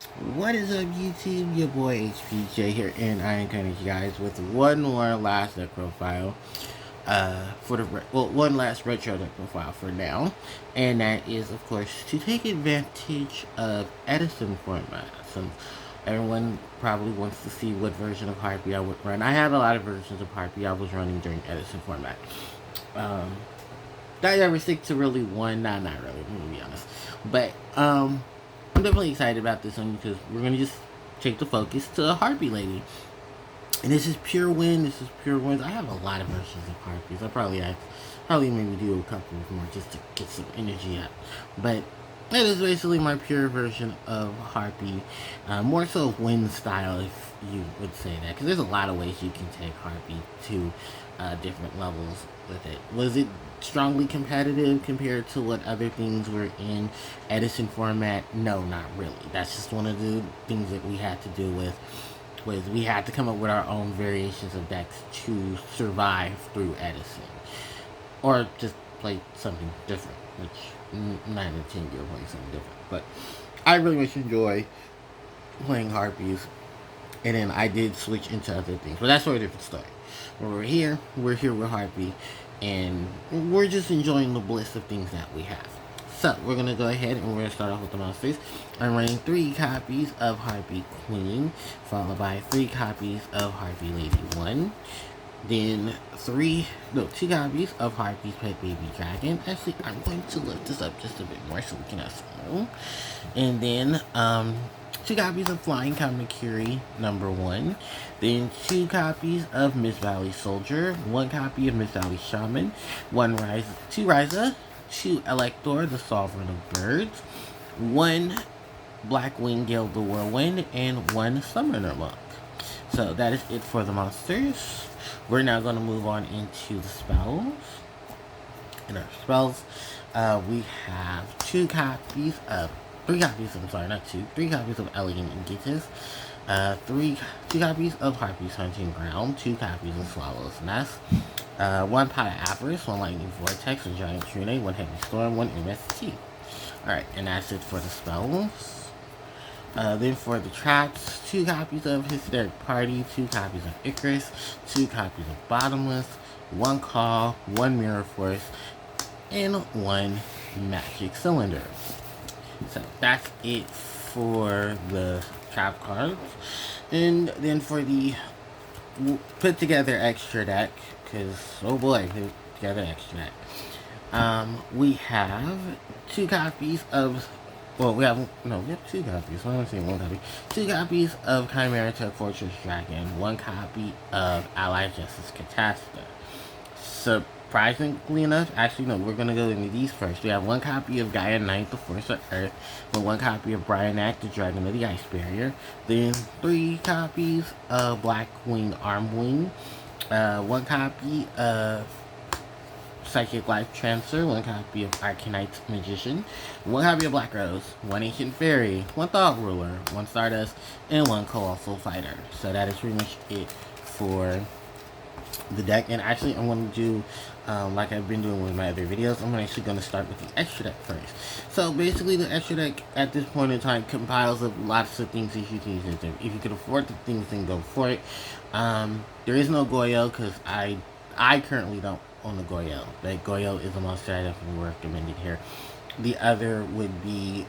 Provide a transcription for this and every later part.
What is up, YouTube? Your boy HPJ here, and I am coming to you guys with one more last deck profile. One last retro deck profile for now, and that is, of course, to take advantage of Edison format. Since everyone probably wants to see what version of Harpie I would run. I have a lot of versions of Harpie I was running during Edison format. Um, I ever stick to really one? Nah, not really. Let me be honest. But I'm definitely excited about this one because we're gonna just take the focus to a Harpie lady, and this is pure win. This is pure wins. I have a lot of versions of Harpies. Probably maybe do a couple more just to get some energy up. But that is basically my pure version of Harpie, more so of win style, if you would say that, because there's a lot of ways you can take Harpie to different levels with it. Was it strongly competitive compared to what other things were in Edison format? No, not really. That's just one of the things that we had to do with was we had to come up with our own variations of decks to survive through Edison, or just play something different, which 9 out of 10 you're playing something different. But I really much enjoy playing Harpies, and then I did switch into other things, but that's sort of a different story. When we're here with Harpie, and we're just enjoying the bliss of things that we have. So we're gonna go ahead and we're gonna start off with the monsters. I'm running 3 copies of Harpie Queen, followed by 3 copies of Harpie Lady 1. Then 2 copies of Harpie's Pet Baby Dragon. Actually, I'm going to lift this up just a bit more so we can have some room. And then 2 copies of Flying Kamakiri number 1. Then 2 copies of Miss Valley Soldier. 1 copy of Miss Valley Shaman. 2 Ryza. 2 Elector, the Sovereign of Birds. 1 Blackwing Gale the Whirlwind. And 1 Summoner Monk. So that is it for the monsters. We're now going to move on into the spells. In our spells, we have 3 copies, I'm sorry, not 2, 3 copies of Elegant Ingetus, 2 copies of Harpie's Hunting Ground, 2 copies of Swallow's Nest, 1 Pot of Avarice, 1 Lightning Vortex, 1 Giant Trune, 1 Heavy Storm, 1 MST. Alright, and that's it for the spells. Then for the traps, 2 copies of Hysteric Party, 2 copies of Icarus, 2 copies of Bottomless, 1 Call, 1 Mirror Force, and 1 Magic Cylinder. So that's it for the trap cards. And then for the put together extra deck, because oh boy, put together extra deck. We have 2 copies of we have 2 copies. I'm saying 1 copy. 2 copies of Chimera Tech Fortress Dragon. 1 copy of Allied Justice Catasta. Surprisingly enough, actually no, we're gonna go into these first. We have 1 copy of Gaia Knight, the Force of Earth, with 1 copy of Bryanak, the Dragon of the Ice Barrier. Then 3 copies of Blackwing Armwing. 1 copy of Psychic Life Transfer, 1 copy of Arcanite Magician, 1 copy of Black Rose, 1 Ancient Fairy, 1 Thought Ruler, 1 Stardust, and 1 Colossal Fighter. So that is pretty much it for the deck. And actually, I'm going to do, like I've been doing with my other videos, I'm actually going to start with the extra deck first. So basically, the extra deck at this point in time compiles of lots of things that you can use. If you can afford the things, then go for it. There is no Goyo because I currently don't own the Goyo. But Goyo is a monster I definitely recommended here. The other would be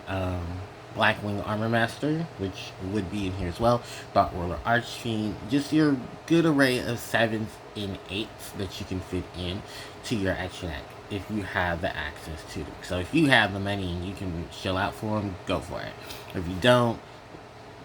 Blackwing Armor Master, which would be in here as well. Thought Ruler Archfiend. Just your good array of 7s and 8s that you can fit in to your extra deck if you have the access to them. So if you have the money and you can shell out for them, go for it. If you don't,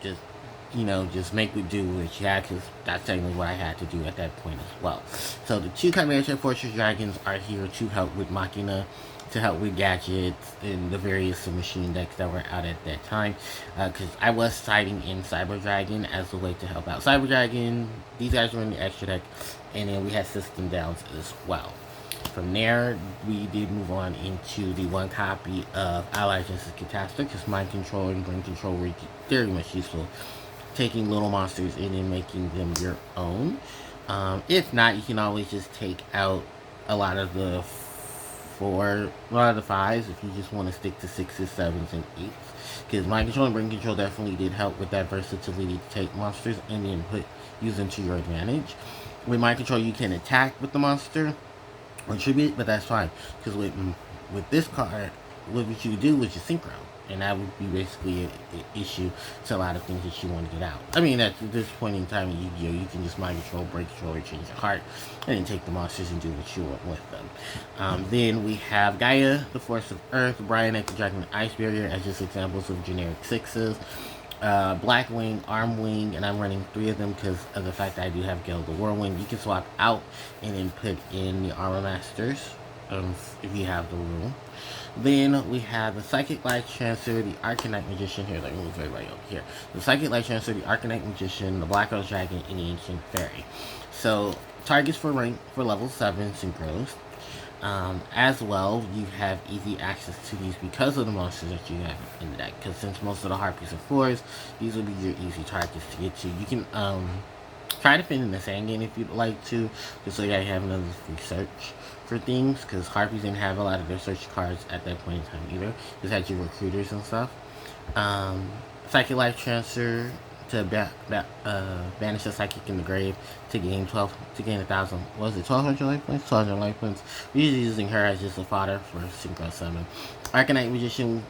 just make we do what you had, because that's technically what I had to do at that point as well. So the 2 Chimera Tech Fortress Dragons are here to help with Machina, to help with gadgets and the various machine decks that were out at that time, because I was siding in Cyber Dragon as a way to help out Cyber Dragon. These guys were in the extra deck, and then we had System Downs as well. From there, we did move on into the 1 copy of Allied Justice Catastrophe, because Mind Control and Brain Control were very much useful, taking little monsters in and making them your own. If not, you can always just take out a lot of the for a lot of the 5s if you just want to stick to 6s, 7s, and 8s. Because mind control and brain control definitely did help with that versatility to take monsters and then use them to your advantage. With mind control, you can attack with the monster or tribute, but that's fine. Because with this card, what you do is you synchro. And that would be basically an issue to a lot of things that you want to get out. I mean, at this point in time in Yu-Gi-Oh, you can just mind control, break control, or change your heart, and then take the monsters and do what you want with them. Then we have Gaia, the Force of Earth, Brian, the Dragon, and Ice Barrier as just examples of generic 6s. Black Wing, Arm Wing, and I'm running 3 of them because of the fact that I do have Gale the Whirlwind. You can swap out and then put in the Armor Masters if you have the room. Then we have the Psychic Light Transfer, the Arcanite Magician. Here, let me move everybody over here. The Psychic Light Transfer, the Arcanite Magician, the Black Rose Dragon, and the Ancient Fairy. So, targets for level 7 synchros. As well, you have easy access to these because of the monsters that you have in the deck. Because since most of the Harpies are 4s, these will be your easy targets to get to. You can try to fit in the Sandgame if you'd like to, just so you have another free search for things, because Harpies didn't have a lot of their search cards at that point in time either. Just had your recruiters and stuff. Psychic Life Transfer to banish a psychic in the grave to gain 1,000. What was it? 1,200 life points. 1,200 life points. We're usually using her as just a fodder for synchro summon. Arcanite Magician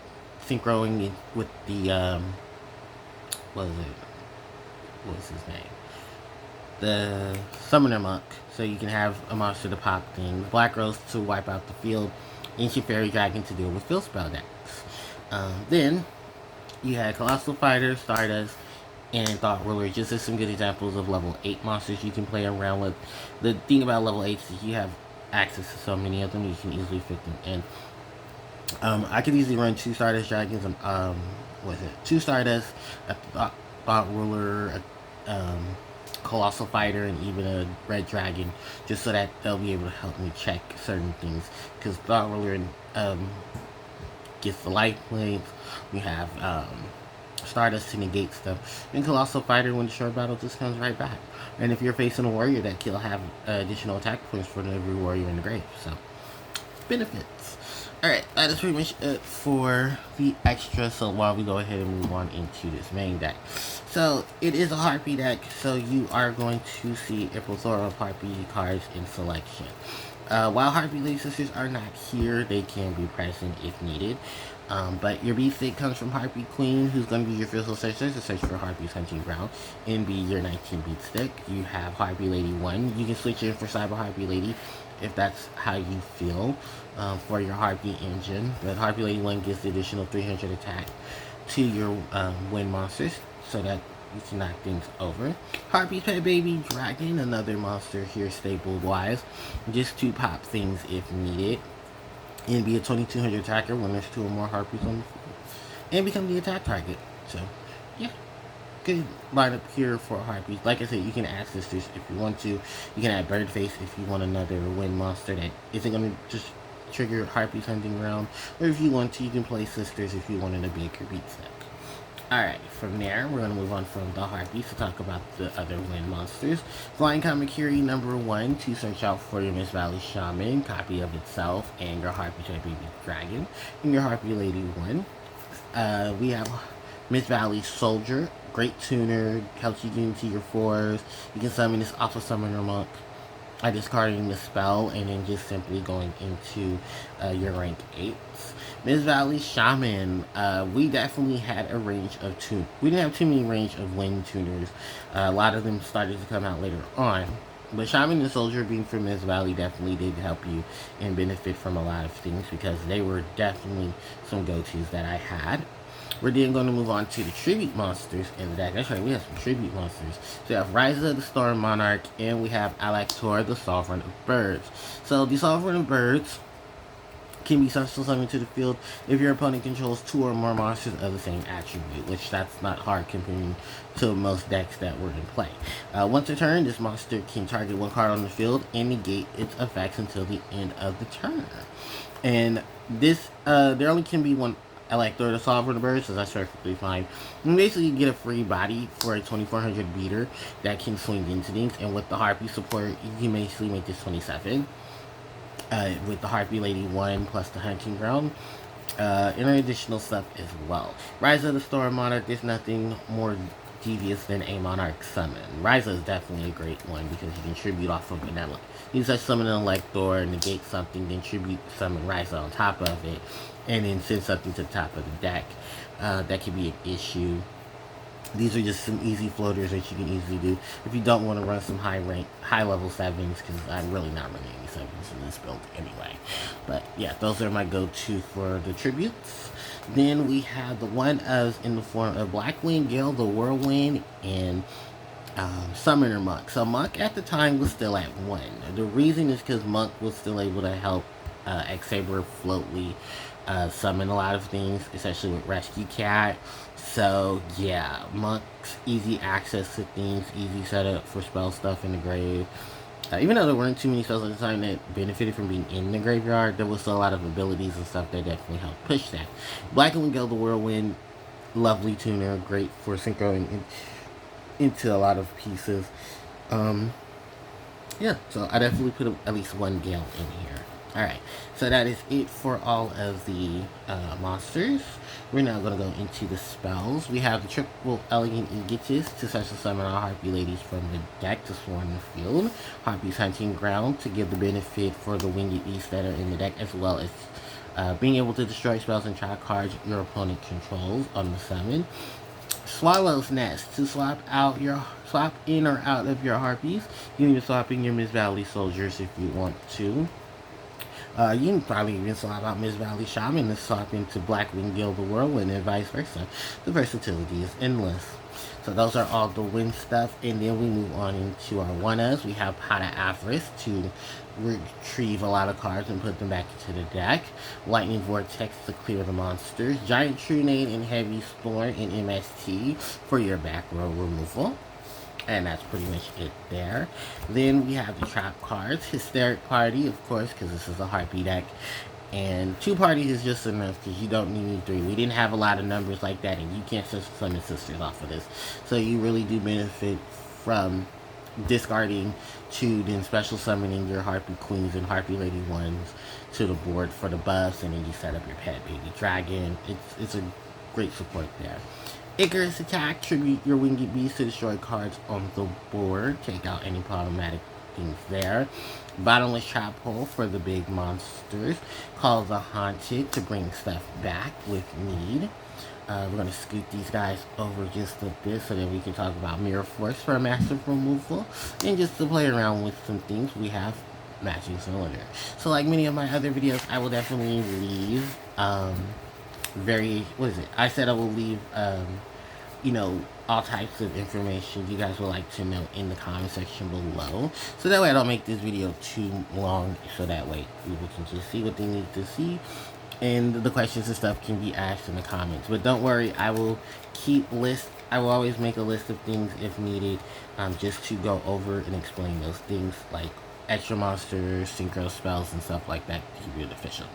synchroing with the what was his name? The Summoner Monk, so you can have a monster to pop things. Black Rose to wipe out the field. Ancient Fairy Dragon to deal with field spell decks. Then you had Colossal Fighter, Stardust, and Thought Ruler. Just as some good examples of level 8 monsters you can play around with. The thing about level 8 is you have access to so many of them, you can easily fit them in. I could easily run 2 Stardust Dragons, 2 Stardust, a Thought Ruler, Colossal Fighter, and even a Red Dragon, just so that they'll be able to help me check certain things. Because Thought Ruler gets the life points. We have Stardust to negate stuff, and Colossal Fighter, when the short battle, just comes right back. And if you're facing a warrior, that he'll have additional attack points for every warrior in the grave. So benefits. Alright, that is pretty much it for the extra, so while we go ahead and move on into this main deck. So, it is a Harpie deck, so you are going to see a plethora of Harpie cards in selection. While Harpie Lady Sisters are not here, they can be present if needed. But your B stick comes from Harpie Queen, who's going to be your physical search to search for Harpie's hunting ground, and be your 19 beat stick. You have Harpie Lady 1. You can switch in for Cyber Harpie Lady if that's how you feel for your Harpie engine. But Harpie Lady 1 gives the additional 300 attack to your wind monsters, so that you can knock things over. Harpie's Pet Baby Dragon, another monster here staple wise, just to pop things if needed. And be a 2,200 attacker when there's 2 or more Harpies on the field. And become the attack target. So, yeah. Good lineup here for Harpies. Like I said, you can add sisters if you want to. You can add Birdface if you want another wind monster that isn't going to just trigger Harpie's hunting ground. Or if you want to, you can play sisters if you wanted a bigger beat set. Alright, from there, we're going to move on from the Harpies to talk about the other wind monsters. Flying Kamakiri number 1 to search out for your Miss Valley Shaman, copy of itself, and your Harpie Type Baby Dragon, and your Harpie Lady 1. We have Miss Valley Soldier, great tuner, helps you get into your 4s. You can summon this Alpha Summoner Monk by discarding the spell and then just simply going into your rank 8s. Miss Valley Shaman, we definitely had a range of we didn't have too many range of wind tuners. A lot of them started to come out later on. But Shaman and Soldier being from Miss Valley definitely did help you and benefit from a lot of things, because they were definitely some go-tos that I had. We're then going to move on to the tribute monsters in the deck. That's right, we have some tribute monsters. So we have Ryza, the Storm Monarch, and we have Alaktor, the Sovereign of Birds. So the Sovereign of Birds can be special summoned to the field if your opponent controls 2 or more monsters of the same attribute, which that's not hard comparing to most decks that were in play. Once a turn, this monster can target 1 card on the field and negate its effects until the end of the turn. And this, there only can be one Elector to Sovereign of Birds, so that's perfectly fine. And basically, you get a free body for a 2400 beater that can swing into things, and with the Harpie support, you can basically make this 27. with the Harpie Lady 1 plus the Hunting Ground. And additional stuff as well. Rise of the Storm Monarch is nothing more devious than a Monarch summon. Ryza is definitely a great one because you can tribute off of Vanilla. You such summon an Elector, negate something, then tribute summon Ryza on top of it, and then send something to the top of the deck. That could be an issue. These are just some easy floaters that you can easily do if you don't want to run some high level 7s, because I'm really not running any 7s in this build anyway. But yeah, those are my go-to for the tributes. Then we have the one of in the form of Blackwing Gale, the Whirlwind, and Summoner Monk. So Monk at the time was still at 1. The reason is because Monk was still able to help X-Saber Floatly summon a lot of things, especially with Rescue Cat. So yeah, Monk's easy access to things, easy setup for spell stuff in the grave. Even though there weren't too many spells at the time that benefited from being in the graveyard, there was still a lot of abilities and stuff that definitely helped push that. Blackwing Gale, the Whirlwind, lovely tuner, great for synchroing into a lot of pieces. Yeah, so I definitely put at least one Gale in here. Alright, so that is it for all of the monsters. We're now going to go into the spells. We have the triple Elegant Aegis to special summon our Harpie Ladies from the deck to swarm the field. Harpie's Hunting Ground to give the benefit for the Winged Beasts that are in the deck, as well as being able to destroy spells and trap cards your opponent controls on the summon. Swallow's Nest to swap in or out of your Harpies. You can swap in your Miss Valley soldiers if you want to. You can probably even swap out Miss Valley Shaman and swap into Blackwing Gale the Whirlwind and vice versa. The versatility is endless. So those are all the win stuff, and then we move on into our one-ofs. We have Pata Avarice to retrieve a lot of cards and put them back into the deck. Lightning Vortex to clear the monsters. Giant Trunade and Heavy Storm in MST for your back row removal. And that's pretty much it there. Then we have the trap cards. Hysteric Party, of course, because this is a Harpie deck. And 2 parties is just enough because you don't need 3. We didn't have a lot of numbers like that, and you can't just summon sisters off of this. So you really do benefit from discarding 2, then special summoning your Harpie Queens and Harpie Lady 1s to the board for the buffs, and then you set up your pet baby dragon. It's a great support there. Icarus Attack, tribute your Winged Beast to destroy cards on the board. Take out any problematic things there. Bottomless Trap Hole for the big monsters. Call the Haunted to bring stuff back with need. We're going to scoot these guys over just a bit so that we can talk about Mirror Force for a massive removal. And just to play around with some things, we have Matching Cylinder. So like many of my other videos, I will definitely leave I said I will leave, you know, all types of information you guys would like to know in the comment section below. So that way I don't make this video too long, so that way people can just see what they need to see. And the questions and stuff can be asked in the comments. But don't worry, I will always make a list of things if needed, just to go over and explain those things, like extra monsters, synchro spells, and stuff like that to keep it official.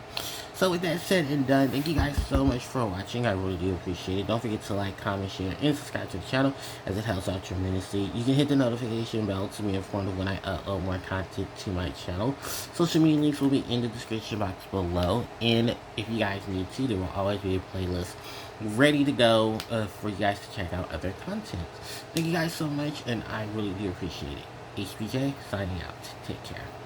So with that said and done, thank you guys so much for watching. I really do appreciate it. Don't forget to like, comment, share, and subscribe to the channel, as it helps out tremendously. You can hit the notification bell to be informed of when I upload more content to my channel. Social media links will be in the description box below. And if you guys need to, there will always be a playlist ready to go for you guys to check out other content. Thank you guys so much, and I really do appreciate it. HBJ signing out. Take care.